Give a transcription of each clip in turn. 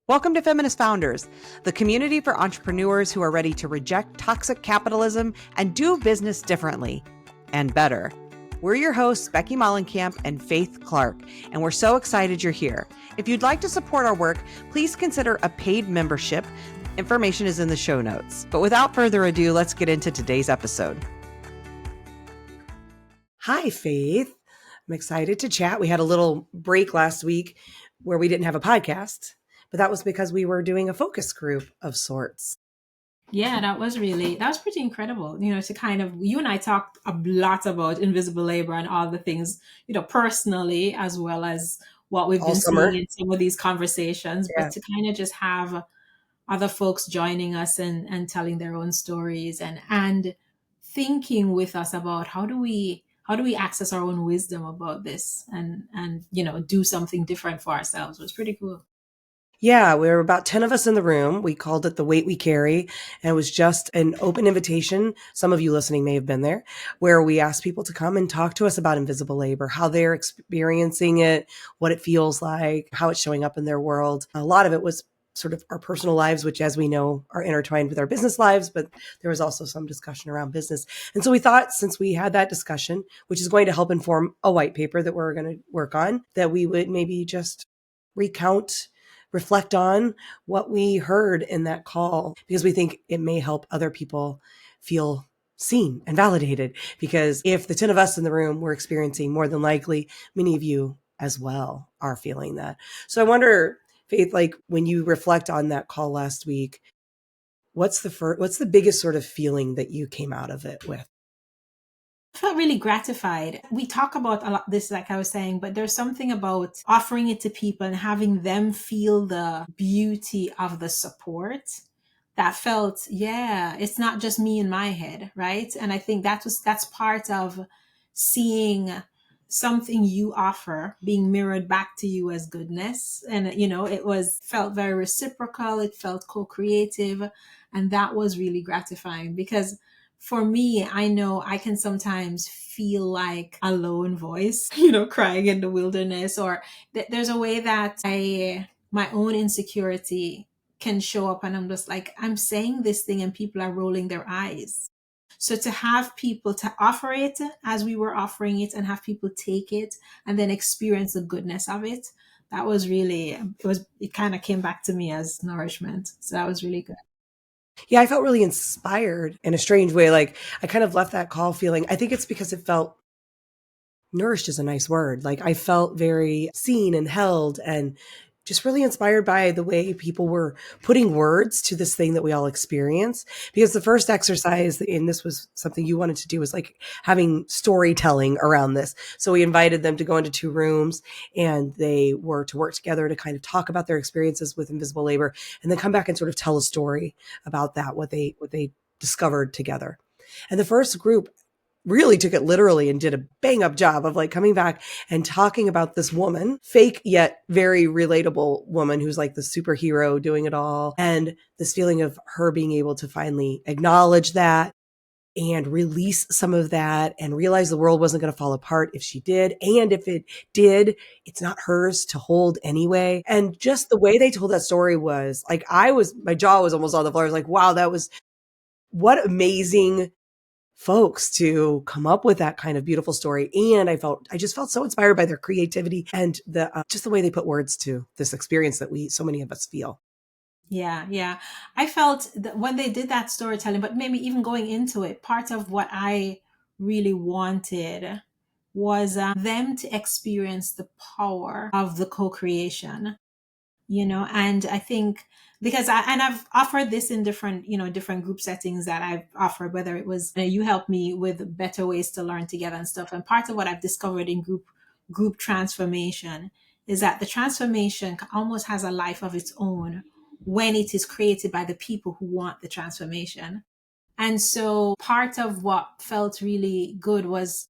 Welcome to Feminist Founders, the community for entrepreneurs who are ready to reject toxic capitalism and do business differently and better. We're your hosts, Becky Mollenkamp and Faith Clarke, and we're so excited you're here. If you'd like to support our work, please consider a paid membership. Information is in the show notes. But without further ado, let's get into today's episode. Hi, Faith. I'm excited to chat. We had a little break last week where we didn't have a podcast, but that was because we were doing a focus group of sorts. Yeah, that was pretty incredible, to kind of, you and I talked a lot about invisible labor and all the things, personally, as well as what we've been seeing in some of these conversations, but to kind of just have other folks joining us and telling their own stories and thinking with us about how do we access our own wisdom about this and do something different for ourselves was pretty cool. Yeah, we were about 10 of us in the room. We called it The Weight We Carry, and it was just an open invitation. Some of you listening may have been there, where we asked people to come and talk to us about invisible labor, how they're experiencing it, what it feels like, how it's showing up in their world. A lot of it was sort of our personal lives, which, as we know, are intertwined with our business lives, but there was also some discussion around business. And so we thought, since we had that discussion, which is going to help inform a white paper that we're going to work on, that we would maybe just reflect on what we heard in that call, because we think it may help other people feel seen and validated. Because if the 10 of us in the room were experiencing, more than likely, many of you as well are feeling that. So I wonder, Faith, like when you reflect on that call last week, what's the biggest sort of feeling that you came out of it with? I felt really gratified. We talk about a lot this, like I was saying, but there's something about offering it to people and having them feel the beauty of the support that felt, it's not just me in my head, right? And I think that's part of seeing something you offer being mirrored back to you as goodness. And, felt very reciprocal. It felt co-creative. And that was really gratifying because for me, I know I can sometimes feel like a lone voice, crying in the wilderness, or there's a way that my own insecurity can show up and I'm just like, I'm saying this thing and people are rolling their eyes. So to have people to offer it as we were offering it and have people take it and then experience the goodness of it, that was really, it kind of came back to me as nourishment. So that was really good. Yeah, I felt really inspired in a strange way. Like I kind of left that call feeling, I think it's because it felt nourished is a nice word. Like I felt very seen and held and just really inspired by the way people were putting words to this thing that we all experience. Because the first exercise, and this was something you wanted to do, was like having storytelling around this. So we invited them to go into 2 rooms and they were to work together to kind of talk about their experiences with invisible labor and then come back and sort of tell a story about that, what they discovered together. And the first group really took it literally and did a bang up job of like coming back and talking about this woman, fake yet very relatable woman who's like the superhero doing it all. And this feeling of her being able to finally acknowledge that and release some of that and realize the world wasn't going to fall apart if she did. And if it did, it's not hers to hold anyway. And just the way they told that story was like, my jaw was almost on the floor. I was like, wow, what amazing folks to come up with that kind of beautiful story. And I just felt so inspired by their creativity and just the way they put words to this experience that so many of us feel. Yeah. I felt that when they did that storytelling, but maybe even going into it, part of what I really wanted was them to experience the power of the co-creation, and I think because I've offered this in different group settings that I've offered, whether it was you help me with better ways to learn together and stuff. And part of what I've discovered in group transformation is that the transformation almost has a life of its own when it is created by the people who want the transformation. And so part of what felt really good was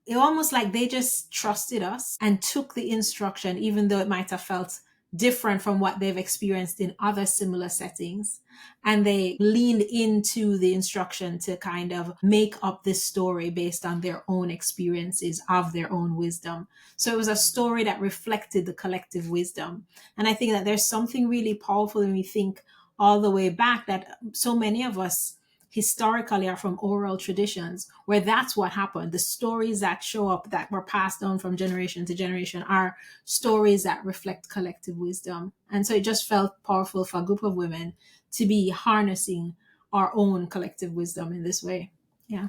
it almost like they just trusted us and took the instruction, even though it might have felt different from what they've experienced in other similar settings. And they leaned into the instruction to kind of make up this story based on their own experiences of their own wisdom. So it was a story that reflected the collective wisdom. And I think that there's something really powerful when we think all the way back that so many of us historically are from oral traditions where that's what happened. The stories that show up that were passed on from generation to generation are stories that reflect collective wisdom. And so it just felt powerful for a group of women to be harnessing our own collective wisdom in this way. Yeah.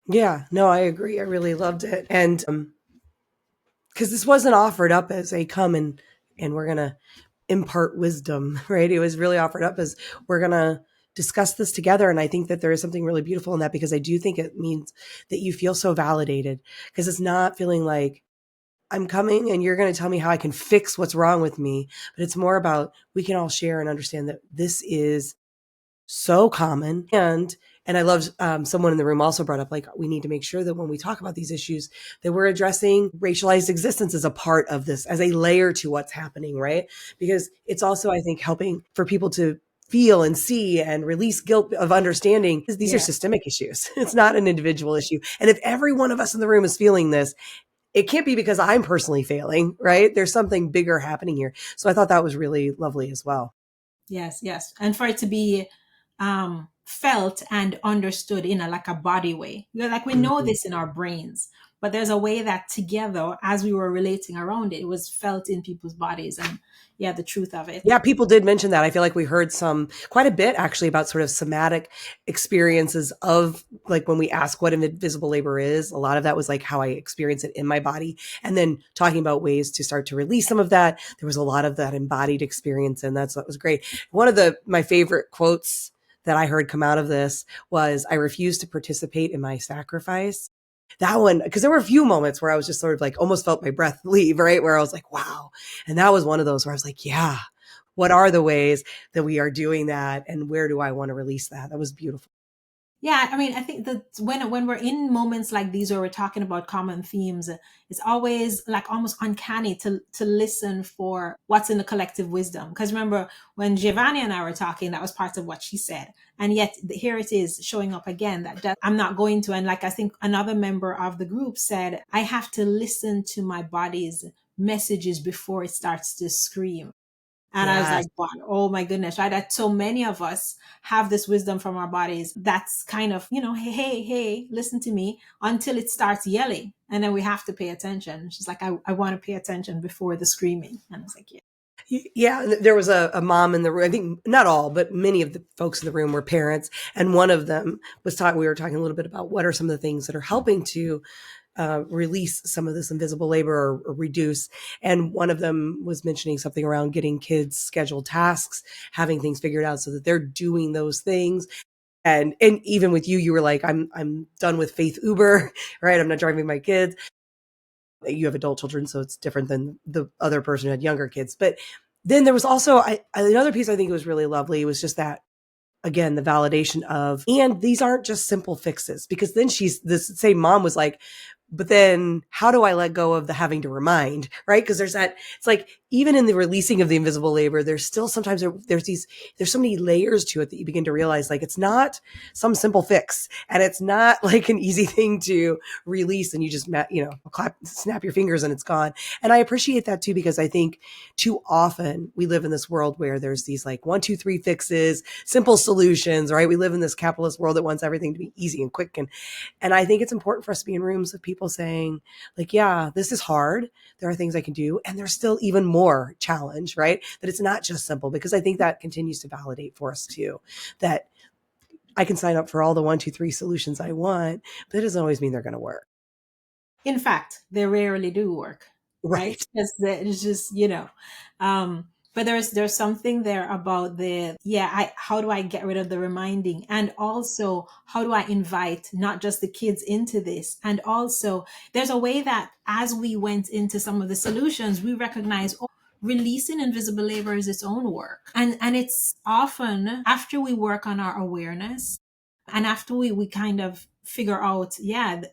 Yeah, no, I agree. I really loved it. And because this wasn't offered up as a come and we're going to impart wisdom, right? It was really offered up as we're going to discuss this together. And I think that there is something really beautiful in that, because I do think it means that you feel so validated, because it's not feeling like I'm coming and you're going to tell me how I can fix what's wrong with me. But it's more about, we can all share and understand that this is so common. And I loved someone in the room also brought up, like, we need to make sure that when we talk about these issues, that we're addressing racialized existence as a part of this, as a layer to what's happening, right? Because it's also, I think, helping for people to feel and see and release guilt of understanding, because these are systemic issues. It's not an individual issue. And if every one of us in the room is feeling this, it can't be because I'm personally failing, right? There's something bigger happening here. So I thought that was really lovely as well. Yes, yes. And for it to be felt and understood in a like a body way. Like we know Mhm. this in our brains, but there's a way that together, as we were relating around it, it was felt in people's bodies. And yeah, the truth of it. Yeah, people did mention that. I feel like we heard quite a bit actually about sort of somatic experiences of, like, when we ask what invisible labor is, a lot of that was like how I experience it in my body. And then talking about ways to start to release some of that. There was a lot of that embodied experience. And that was great. One of my favorite quotes that I heard come out of this was, "I refuse to participate in my sacrifice." That one, because there were a few moments where I was just sort of like, almost felt my breath leave, right? Where I was like, wow. And that was one of those where I was like, yeah, what are the ways that we are doing that? And where do I want to release that? That was beautiful. Yeah, I mean, I think that when we're in moments like these where we're talking about common themes, it's always like almost uncanny to listen for what's in the collective wisdom. Because remember, when Giovanni and I were talking, that was part of what she said, and yet here it is showing up again. That I'm not going to, and like I think another member of the group said, I have to listen to my body's messages before it starts to scream. And I was Yes. like, wow, oh my goodness, right? That so many of us have this wisdom from our bodies that's kind of, hey, hey, hey, listen to me until it starts yelling. And then we have to pay attention. She's like, I want to pay attention before the screaming. And I was like, yeah. Yeah, there was a mom in the room. I think not all, but many of the folks in the room were parents. And one of them was talking, we were talking a little bit about what are some of the things that are helping to release some of this invisible labor, or reduce. And one of them was mentioning something around getting kids scheduled tasks, having things figured out so that they're doing those things. And even with you, you were like, I'm done with Faith Uber, right? I'm not driving my kids. You have adult children, so it's different than the other person who had younger kids. But then there was also another piece I think was really lovely was just that, again, the validation of, and these aren't just simple fixes, because then this same mom was like, but then how do I let go of the having to remind, right? Because there's that, it's like, even in the releasing of the invisible labor, there's still sometimes there's so many layers to it that you begin to realize, like, it's not some simple fix, and it's not like an easy thing to release and you just, snap your fingers and it's gone. And I appreciate that too, because I think too often we live in this world where there's these like 1, 2, 3 fixes, simple solutions, right? We live in this capitalist world that wants everything to be easy and quick. And I think it's important for us to be in rooms of people saying, like, yeah, this is hard. There are things I can do. And there's still even more challenge, right? That it's not just simple, because I think that continues to validate for us too, that I can sign up for all the 1, 2, 3 solutions I want, but it doesn't always mean they're going to work. In fact, they rarely do work, right? Right. Because it's just, but there's something there about how do I get rid of the reminding? And also, how do I invite not just the kids into this? And also, there's a way that as we went into some of the solutions, we recognize, oh, releasing invisible labor is its own work. And it's often after we work on our awareness, and after we kind of figure out,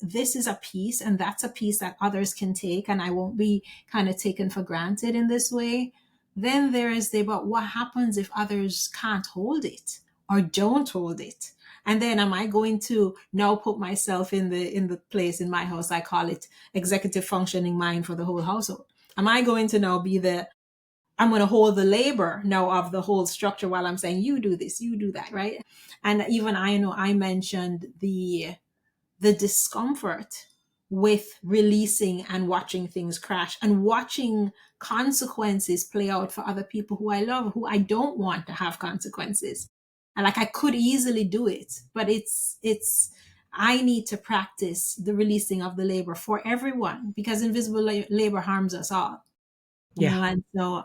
this is a piece and that's a piece that others can take, and I won't be kind of taken for granted in this way. Then there is the about what happens if others can't hold it or don't hold it. And then am I going to now put myself in the place in my house, I call it executive functioning mind for the whole household. Am I going to now be the I'm going to hold the labor now of the whole structure while I'm saying, you do this, you do that, right? And even I know I mentioned the discomfort with releasing and watching things crash and watching consequences play out for other people who I love, who I don't want to have consequences. And like I could easily do it, but I need to practice the releasing of the labor for everyone because invisible labor harms us all. Yeah. And so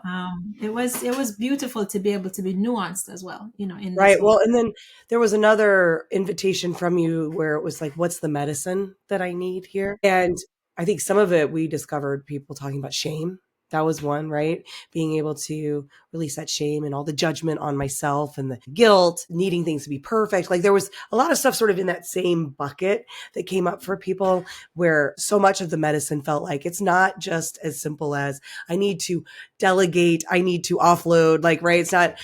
it was beautiful to be able to be nuanced as well, in this Right. whole. Well, and then there was another invitation from you where it was like, what's the medicine that I need here? And I think some of it we discovered people talking about shame. That was one, right? Being able to release that shame and all the judgment on myself and the guilt, needing things to be perfect. Like there was a lot of stuff sort of in that same bucket that came up for people where so much of the medicine felt like it's not just as simple as I need to delegate, I need to offload, like, right? It's not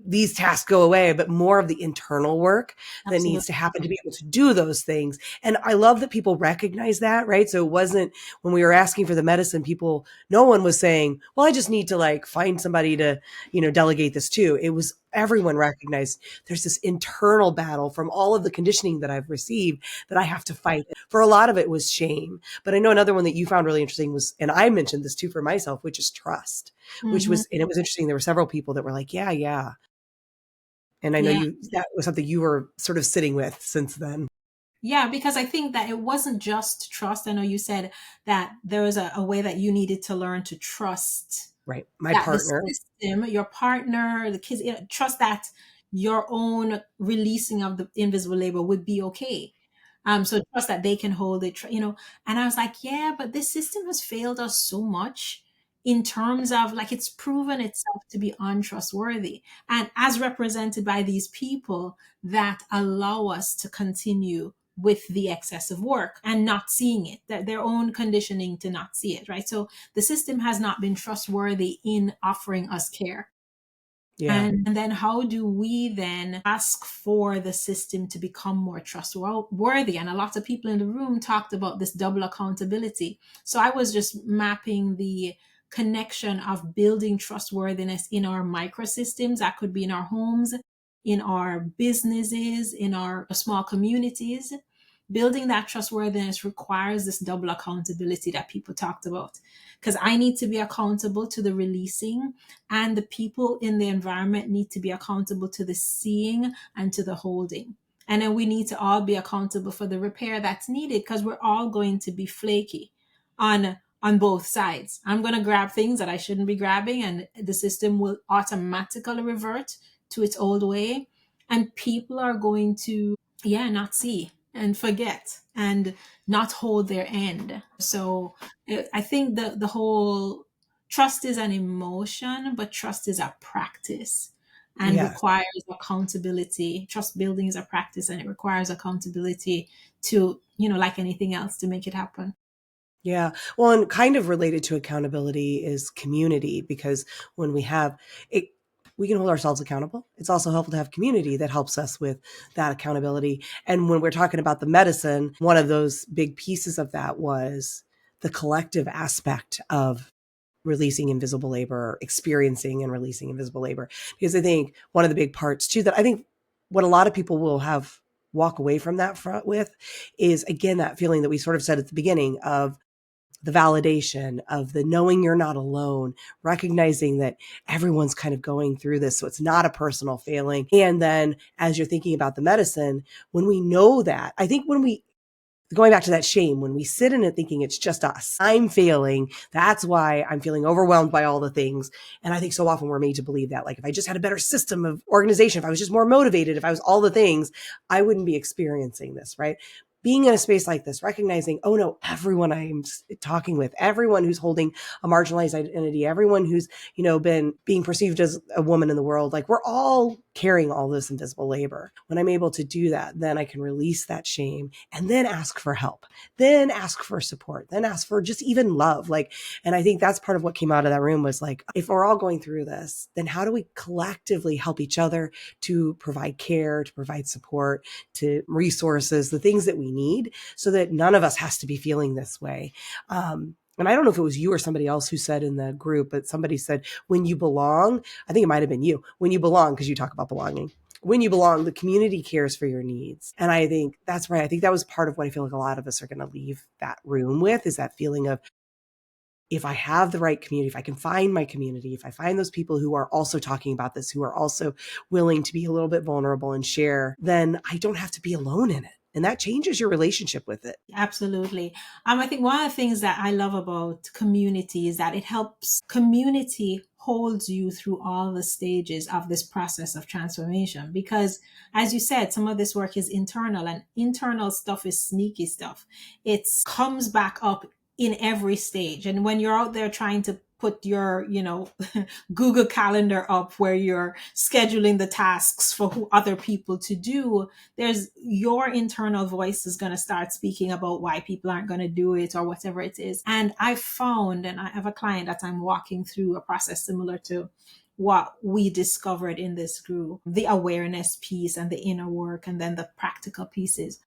these tasks go away, but more of the internal work that Absolutely. needs to happen to be able to do those things. And I love that people recognize that, right? So it wasn't when we were asking for the medicine, no one was saying, well, I just need to like find somebody to, delegate this to. It was everyone recognized there's this internal battle from all of the conditioning that I've received that I have to fight. For a lot of it was shame. But I know another one that you found really interesting was, and I mentioned this too for myself, which is trust, Hmm. and it was interesting. There were several people that were like, yeah. And I know Yeah. that was something you were sort of sitting with since then. Yeah, because I think that it wasn't just trust. I know you said that there was a way that you needed to learn to trust Right. My that the partner. system, your partner, the kids, trust that your own releasing of the invisible labor would be okay. So trust that they can hold it, And I was like, yeah, but this system has failed us so much in terms of like it's proven itself to be untrustworthy. And as represented by these people that allow us to continue with the excessive work and not seeing it, that their own conditioning to not see it, right? So the system has not been trustworthy in offering us care. Yeah. And then how do we then ask for the system to become more trustworthy? And a lot of people in the room talked about this double accountability. So I was just mapping the connection of building trustworthiness in our microsystems. That could be in our homes, in our businesses, in our small communities. Building that trustworthiness requires this double accountability that people talked about. Because I need to be accountable to the releasing, and the people in the environment need to be accountable to the seeing and to the holding. And then we need to all be accountable for the repair that's needed because we're all going to be flaky on both sides. I'm going to grab things that I shouldn't be grabbing, and the system will automatically revert to its old way. And people are going to, yeah, not see and forget and not hold their end. So I think the whole trust is an emotion, but trust is a practice and Yes. requires accountability. Trust building is a practice and it requires accountability to, like anything else, to make it happen. Yeah. Well, and kind of related to accountability is community, because when we have it, we can hold ourselves accountable. It's also helpful to have community that helps us with that accountability. And when we're talking about the medicine, one of those big pieces of that was the collective aspect of releasing invisible labor, experiencing and releasing invisible labor. Because I think one of the big parts too, that I think what a lot of people will have walk away from that front with is, again, that feeling that we sort of said at the beginning of the validation, of the knowing you're not alone, recognizing that everyone's kind of going through this. So it's not a personal failing. And then as you're thinking about the medicine, when we know that, I think when we, going back to that shame, when we sit in it thinking it's just us, I'm failing. That's why I'm feeling overwhelmed by all the things. And I think so often we're made to believe that, like, if I just had a better system of organization, if I was just more motivated, if I was all the things, I wouldn't be experiencing this, right? being in a space like this, recognizing, oh no, everyone I'm talking with, everyone who's holding a marginalized identity, everyone who's, been being perceived as a woman in the world, like we're all carrying all this invisible labor. When I'm able to do that, then I can release that shame and then ask for help, then ask for support, then ask for just even love. And I think that's part of what came out of that room was like, if we're all going through this, then how do we collectively help each other to provide care, to provide support, to resources, the things that we need so that none of us has to be feeling this way. And I don't know if it was you or somebody else who said in the group, but somebody said, when you belong, I think it might've been you, when you belong, because you talk about belonging. When you belong, the community cares for your needs. And I think that's right. I think that was part of what I feel like a lot of us are going to leave that room with, is that feeling of, if I have the right community, if I can find my community, if I find those people who are also talking about this, who are also willing to be a little bit vulnerable and share, then I don't have to be alone in it. And that changes your relationship with it. Absolutely. I think one of the things that I love about community is that it helps community holds you through all the stages of this process of transformation. Because as you said, some of this work is internal, and internal stuff is sneaky stuff. It comes back up in every stage. And when you're out there trying to put your, Google Calendar up where you're scheduling the tasks for other people to do, there's your internal voice is going to start speaking about why people aren't going to do it or whatever it is. And I found, and I have a client that I'm walking through a process similar to what we discovered in this group, the awareness piece and the inner work, and then the practical pieces.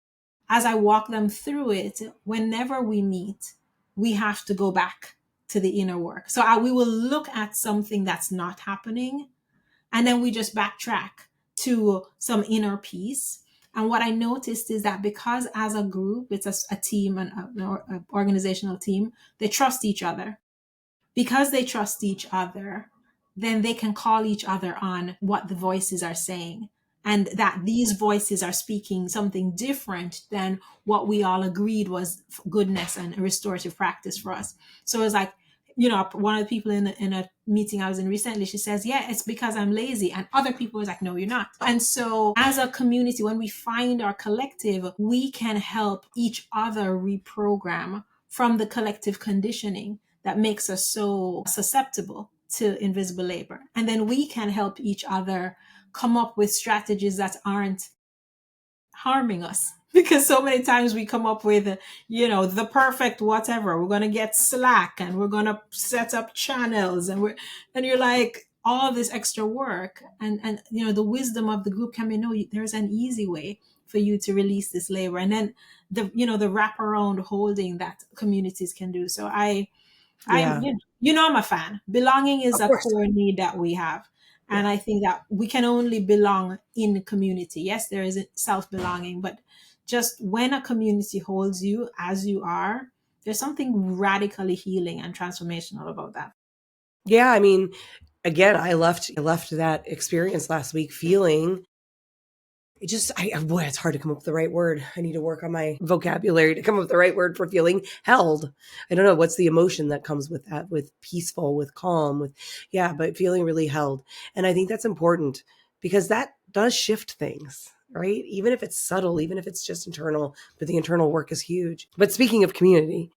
As I walk them through it, whenever we meet, we have to go back to the inner work. So we will look at something that's not happening, and then we just backtrack to some inner peace. And what I noticed is that because as a group, it's a team, an organizational team, they trust each other. Because they trust each other, then they can call each other on what the voices are saying, and that these voices are speaking something different than what we all agreed was goodness and restorative practice for us. So it's like, one of the people in a meeting I was in recently, she says, yeah, it's because I'm lazy. And other people was like, no, you're not. And so as a community, when we find our collective, we can help each other reprogram from the collective conditioning that makes us so susceptible to invisible labor. And then we can help each other come up with strategies that aren't harming us. Because so many times we come up with, the perfect whatever. We're going to get Slack and we're going to set up channels, and you're like, all this extra work. And the wisdom of the group can be, no, there's an easy way for you to release this labor. And then the wraparound holding that communities can do. So I'm a fan. Belonging is a core need that we have. And I think that we can only belong in community. Yes, there is self-belonging, but just when a community holds you as you are, there's something radically healing and transformational about that. Yeah. I mean, again, I left that experience last week feeling it's hard to come up with the right word. I need to work on my vocabulary to come up with the right word for feeling held. I don't know. What's the emotion that comes with that, with peaceful, with calm, but feeling really held. And I think that's important because that does shift things, right? Even if it's subtle, even if it's just internal, but the internal work is huge. But speaking of community,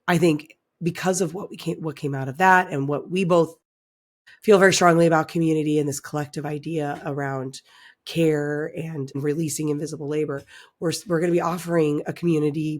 I think because of what came out of that, and what we both feel very strongly about community and this collective idea around care and releasing invisible labor, we're going to be offering a community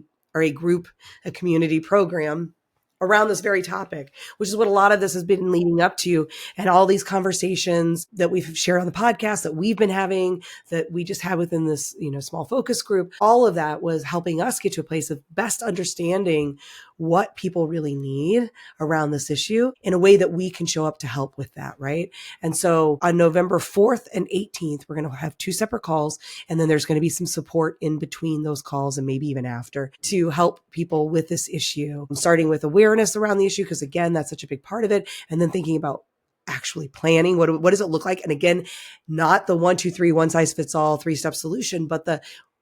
program around this very topic, which is what a lot of this has been leading up to. And all these conversations that we've shared on the podcast, that we've been having, that we just had within this, small focus group, all of that was helping us get to a place of best understanding what people really need around this issue in a way that we can show up to help with that. Right. And so on November 4th and 18th, we're going to have 2 separate calls. And then there's going to be some support in between those calls and maybe even after to help people with this issue, starting with awareness around the issue, because again, that's such a big part of it. And then thinking about actually planning, what does it look like? And again, not the 1, 2, 3, one size fits all 3-step solution, but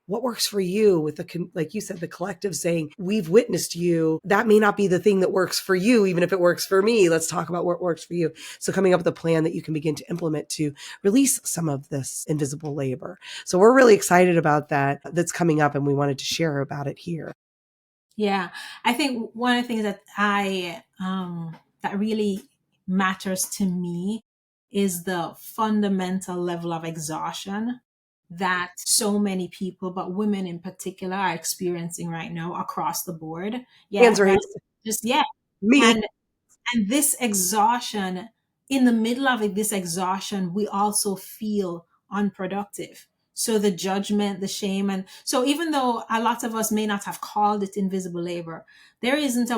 what works for you with the, like you said, the collective saying, we've witnessed you. That may not be the thing that works for you, even if it works for me. Let's talk about what works for you. So coming up with a plan that you can begin to implement to release some of this invisible labor. So we're really excited about that. That's coming up, and we wanted to share about it here. Yeah, I think one of the things that that really matters to me is the fundamental level of exhaustion that so many people, but women in particular, are experiencing right now across the board. Yeah, Hands right. raised. Just yeah. Me. And this exhaustion, in the middle of it, this exhaustion, we also feel unproductive. So the judgment, the shame. And so even though a lot of us may not have called it invisible labor, there isn't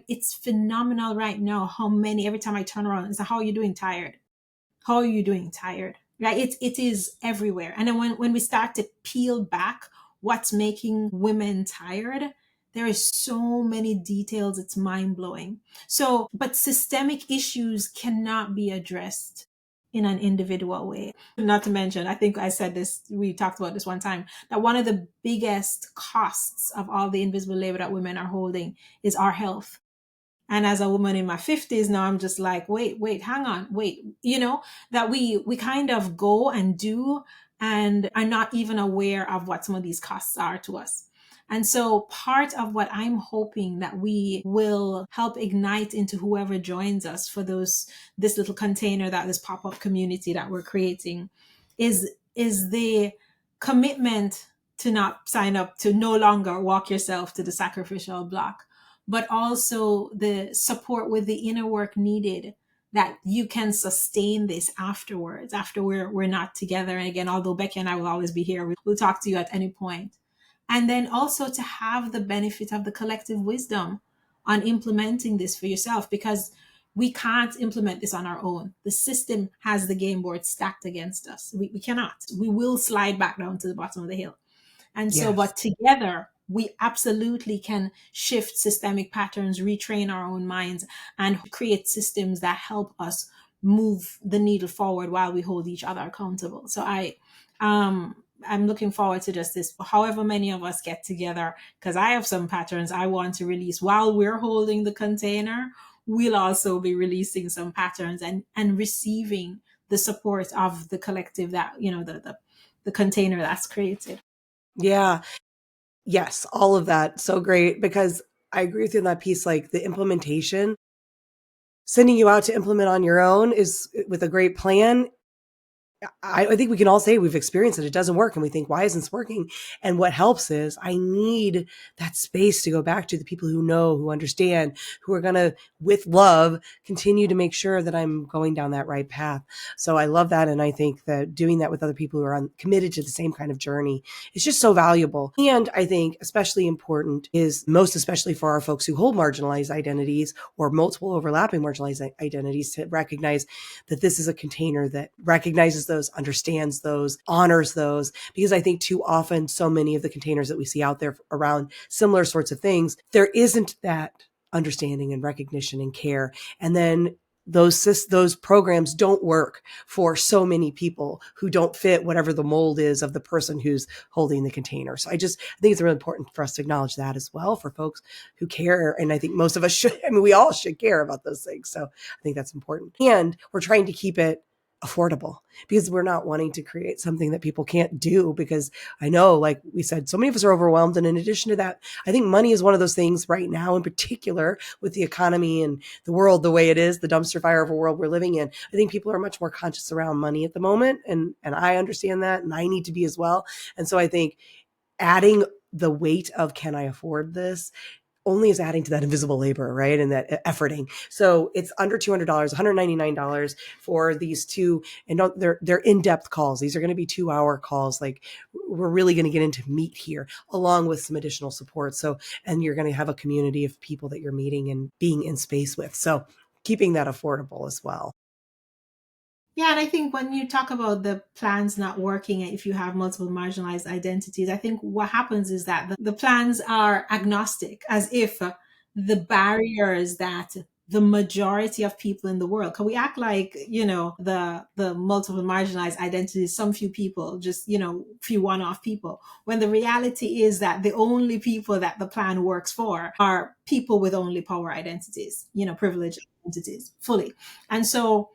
it's phenomenal right now how many, every time I turn around, it's like, how are you doing tired? How are you doing tired? Right? It is everywhere. And then when we start to peel back what's making women tired, there is so many details. It's mind blowing. So, but systemic issues cannot be addressed in an individual way. Not to mention, I think I said this, we talked about this one time, that one of the biggest costs of all the invisible labor that women are holding is our health. And as a woman in my 50s now, I'm just like, wait, hang on, wait, that we kind of go and do and are not even aware of what some of these costs are to us. And so part of what I'm hoping that we will help ignite into whoever joins us for this little container, that this pop-up community that we're creating, is the commitment to not sign up, to no longer walk yourself to the sacrificial block, but also the support with the inner work needed that you can sustain this afterwards, after we're not together. And again, although Becky and I will always be here, we'll talk to you at any point. And then also to have the benefit of the collective wisdom on implementing this for yourself, because we can't implement this on our own. The system has the game board stacked against us. We cannot. We will slide back down to the bottom of the hill. And so, Yes. but together, we absolutely can shift systemic patterns, retrain our own minds, and create systems that help us move the needle forward while we hold each other accountable. So I'm looking forward to just this, however many of us get together, because I have some patterns I want to release while we're holding the container. We'll also be releasing some patterns and receiving the support of the collective that, the container that's created. Yeah. Yes. All of that. So great, because I agree with you on that piece. Like the implementation, sending you out to implement on your own is with a great plan. I think we can all say we've experienced it. It doesn't work. And we think, why isn't this working? And what helps is I need that space to go back to the people who know, who understand, who are going to, with love, continue to make sure that I'm going down that right path. So I love that. And I think that doing that with other people who are committed to the same kind of journey is just so valuable. And I think especially important is most especially for our folks who hold marginalized identities or multiple overlapping marginalized identities, to recognize that this is a container that recognizes those, understands those, honors those, because I think too often so many of the containers that we see out there around similar sorts of things, there isn't that understanding and recognition and care. And then those programs don't work for so many people who don't fit whatever the mold is of the person who's holding the container. So I think it's really important for us to acknowledge that as well for folks who care. And I think most of us should, we all should care about those things. So I think that's important. And we're trying to keep it affordable because we're not wanting to create something that people can't do, because I know, like we said, so many of us are overwhelmed. And in addition to that, I think money is one of those things right now, in particular with the economy and the world the way it is, the dumpster fire of a world we're living in. I think people are much more conscious around money at the moment. And I understand that, and I need to be as well. And so I think adding the weight of, can I afford this, only is adding to that invisible labor, right? And that efforting. So it's under $200, $199 for these two. And they're in-depth calls. These are going to be 2-hour calls. Like we're really going to get into meat here, along with some additional support. So, and you're going to have a community of people that you're meeting and being in space with. So keeping that affordable as well. Yeah, and I think when you talk about the plans not working, if you have multiple marginalized identities, I think what happens is that the plans are agnostic, as if the barriers that the majority of people in the world. Because we act like, the multiple marginalized identities, some few people, just, few one-off people, when the reality is that the only people that the plan works for are people with only power identities, privileged identities fully. And so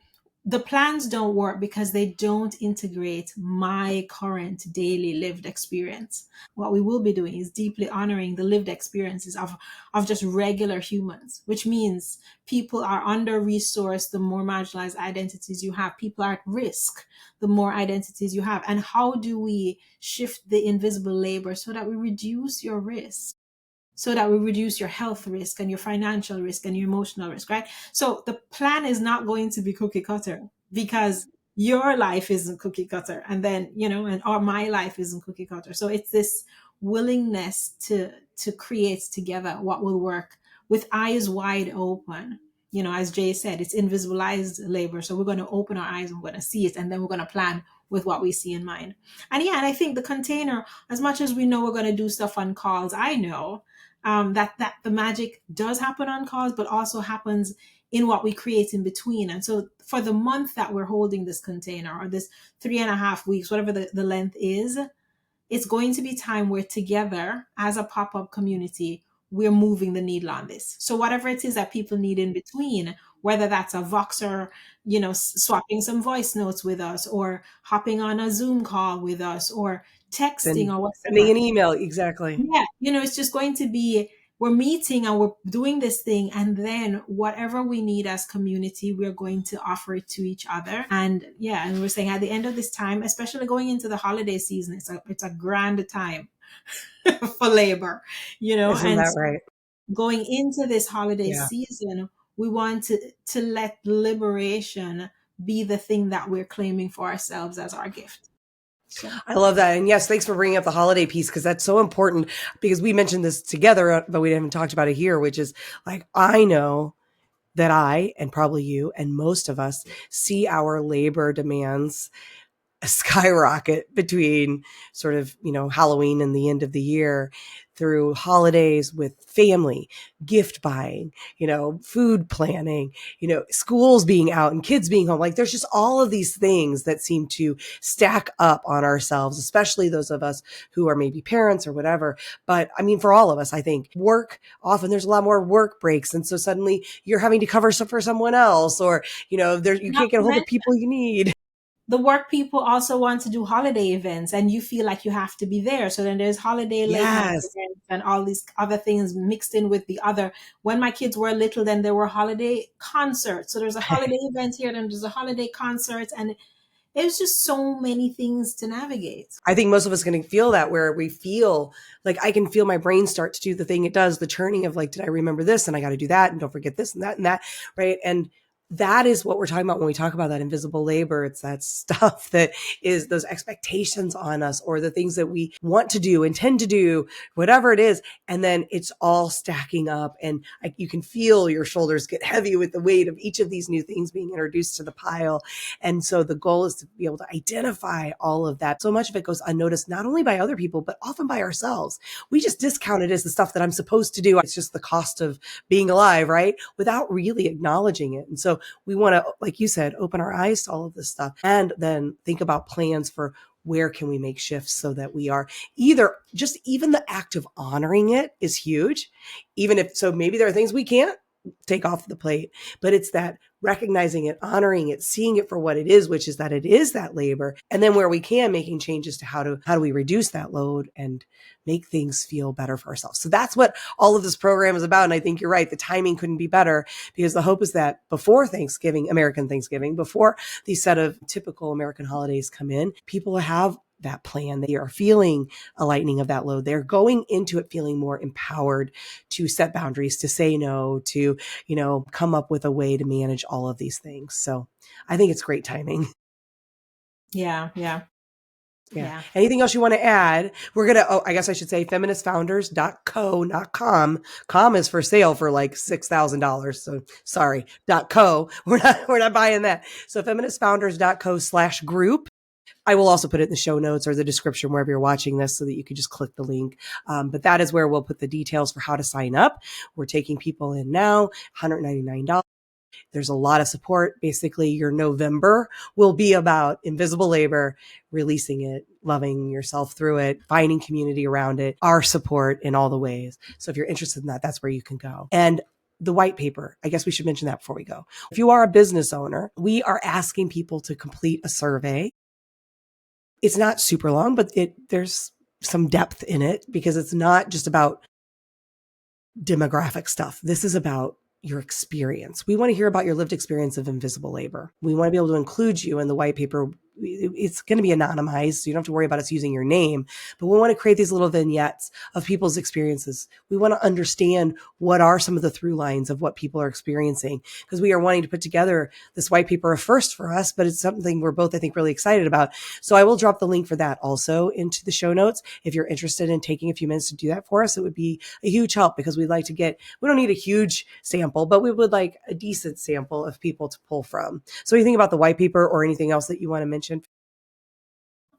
the plans don't work because they don't integrate my current daily lived experience. What we will be doing is deeply honoring the lived experiences of just regular humans, which means people are under resourced the more marginalized identities you have. People are at risk the more identities you have. And how do we shift the invisible labor so that we reduce your risk? So that we reduce your health risk and your financial risk and your emotional risk, right? So the plan is not going to be cookie cutter because your life isn't cookie cutter. And then, or my life isn't cookie cutter. So it's this willingness to create together what will work with eyes wide open. As Jay said, it's invisibilized labor. So we're going to open our eyes and we're going to see it. And then we're going to plan with what we see in mind. And and I think the container, as much as we know we're going to do stuff on calls, I know that the magic does happen on calls, but also happens in what we create in between. And so for the month that we're holding this container, or this 3.5 weeks, whatever the length is, it's going to be time where together as a pop-up community, we're moving the needle on this. So whatever it is that people need in between, whether that's a Voxer, swapping some voice notes with us, or hopping on a Zoom call with us, or texting, or whatever. Sending an email, exactly. Yeah, it's just going to be, we're meeting and we're doing this thing, and then whatever we need as community, we're going to offer it to each other. And and we're saying at the end of this time, especially going into the holiday season, it's a grand time for labor, Isn't and that right? going into this holiday season, we want to let liberation be the thing that we're claiming for ourselves as our gift. So. I love that. And yes, thanks for bringing up the holiday piece, because that's so important, because we mentioned this together, but we haven't talked about it here, which is like, I know that I, and probably you and most of us, see our labor demands skyrocket between sort of, Halloween and the end of the year, through holidays with family, gift buying, food planning, schools being out and kids being home. Like, there's just all of these things that seem to stack up on ourselves, especially those of us who are maybe parents or whatever. But I mean, for all of us, I think work, often there's a lot more work breaks. And so suddenly you're having to cover stuff for someone else, or, you can't get a hold of people you need. The work people also want to do holiday events, and you feel like you have to be there. So then there's holiday late night events and all these other things mixed in with the other. When my kids were little, then there were holiday concerts. So there's a holiday event here, then there's a holiday concert, and it was just so many things to navigate. I think most of us are going to feel that, where we feel like, I can feel my brain start to do the thing it does, the churning of like, did I remember this? And I got to do that. And don't forget this and that and that. Right. And that is what we're talking about when we talk about that invisible labor. It's that stuff that is those expectations on us, or the things that we want to do, intend to do, whatever it is. And then it's all stacking up, and you can feel your shoulders get heavy with the weight of each of these new things being introduced to the pile. And so the goal is to be able to identify all of that. So much of it goes unnoticed, not only by other people, but often by ourselves. We just discount it as the stuff that I'm supposed to do. It's just the cost of being alive, right? Without really acknowledging it. And so we want to, like you said, open our eyes to all of this stuff, and then think about plans for where can we make shifts so that we are even the act of honoring it is huge. So maybe there are things we can't take off the plate, but it's that recognizing it, honoring it, seeing it for what it is, which is that it is that labor. And then where we can, making changes to how do we reduce that load and make things feel better for ourselves. So that's what all of this program is about. And I think you're right. The timing couldn't be better, because the hope is that before Thanksgiving, American Thanksgiving, before these set of typical American holidays come in, people have that plan. They are feeling a lightening of that load. They're going into it feeling more empowered to set boundaries, to say no, to, come up with a way to manage all of these things. So I think it's great timing. Yeah. Anything else you want to add? We're going to, I guess I should say feministfounders.co, not com. Com is for sale for like $6,000. So sorry, .co. We're not buying that. So feministfounders.co/group. I will also put it in the show notes or the description wherever you're watching this so that you can just click the link. But that is where we'll put the details for how to sign up. We're taking people in now, $199. There's a lot of support. Basically, your November will be about invisible labor, releasing it, loving yourself through it, finding community around it, our support in all the ways. So if you're interested in that, that's where you can go. And the white paper, I guess we should mention that before we go. If you are a business owner, we are asking people to complete a survey. It's not super long, but there's some depth in it because it's not just about demographic stuff. This is about your experience. We want to hear about your lived experience of invisible labor. We want to be able to include you in the white paper. It's going to be anonymized, so you don't have to worry about us using your name, but we want to create these little vignettes of people's experiences. We want to understand what are some of the through lines of what people are experiencing, because we are wanting to put together this white paper, a first for us, but it's something we're both, I think, really excited about. So I will drop the link for that also into the show notes. If you're interested in taking a few minutes to do that for us, it would we don't need a huge sample, but we would like a decent sample of people to pull from. So anything about the white paper or anything else that you want to mention?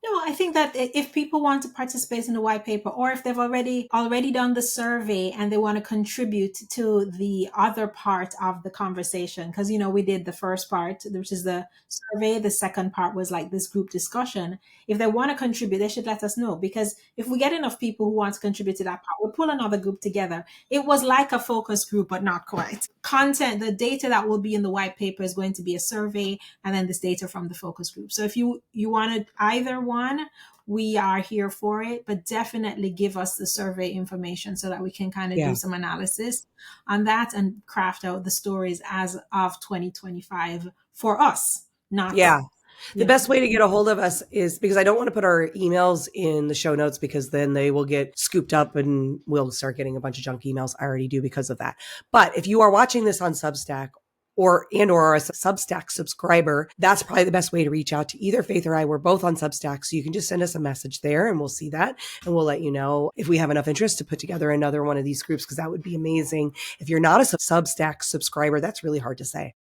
No, I think that if people want to participate in the white paper, or if they've already done the survey and they want to contribute to the other part of the conversation, because, we did the first part, which is the survey. The second part was like this group discussion. If they want to contribute, they should let us know, because if we get enough people who want to contribute to that part, we'll pull another group together. It was like a focus group, but not quite. Content, the data that will be in the white paper is going to be a survey and then this data from the focus group. So if you wanted either one, we are here for it, but definitely give us the survey information so that we can kind of do some analysis on that and craft out the stories as of 2025 for us. The best way to get a hold of us is, because I don't want to put our emails in the show notes because then they will get scooped up and we'll start getting a bunch of junk emails. I already do because of that. But if you are watching this on Substack or are a Substack subscriber, that's probably the best way to reach out to either Faith or I. We're both on Substack, so you can just send us a message there and we'll see that. And we'll let you know if we have enough interest to put together another one of these groups, because that would be amazing. If you're not a Substack subscriber, that's really hard to say.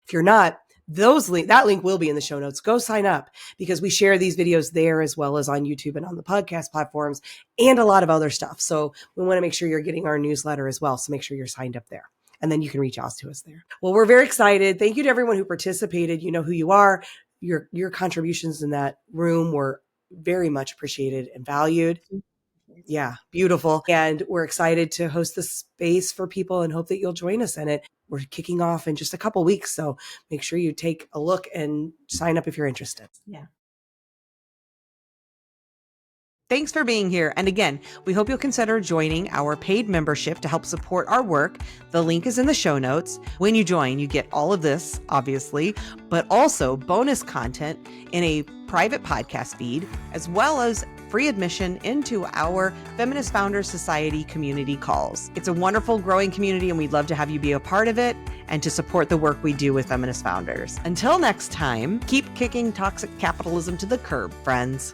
If you're not, that link will be in the show notes. Go sign up, because we share these videos there as well as on YouTube and on the podcast platforms and a lot of other stuff. So we want to make sure you're getting our newsletter as well. So make sure you're signed up there. And then you can reach out to us there. Well, we're very excited. Thank you to everyone who participated. You know who you are. Your contributions in that room were very much appreciated and valued. Yeah, beautiful. And we're excited to host this space for people and hope that you'll join us in it. We're kicking off in just a couple weeks, so make sure you take a look and sign up if you're interested. Yeah. Thanks for being here. And again, we hope you'll consider joining our paid membership to help support our work. The link is in the show notes. When you join, you get all of this, obviously, but also bonus content in a private podcast feed, as well as free admission into our Feminist Founders Society community calls. It's a wonderful growing community, and we'd love to have you be a part of it and to support the work we do with Feminist Founders. Until next time, keep kicking toxic capitalism to the curb, friends.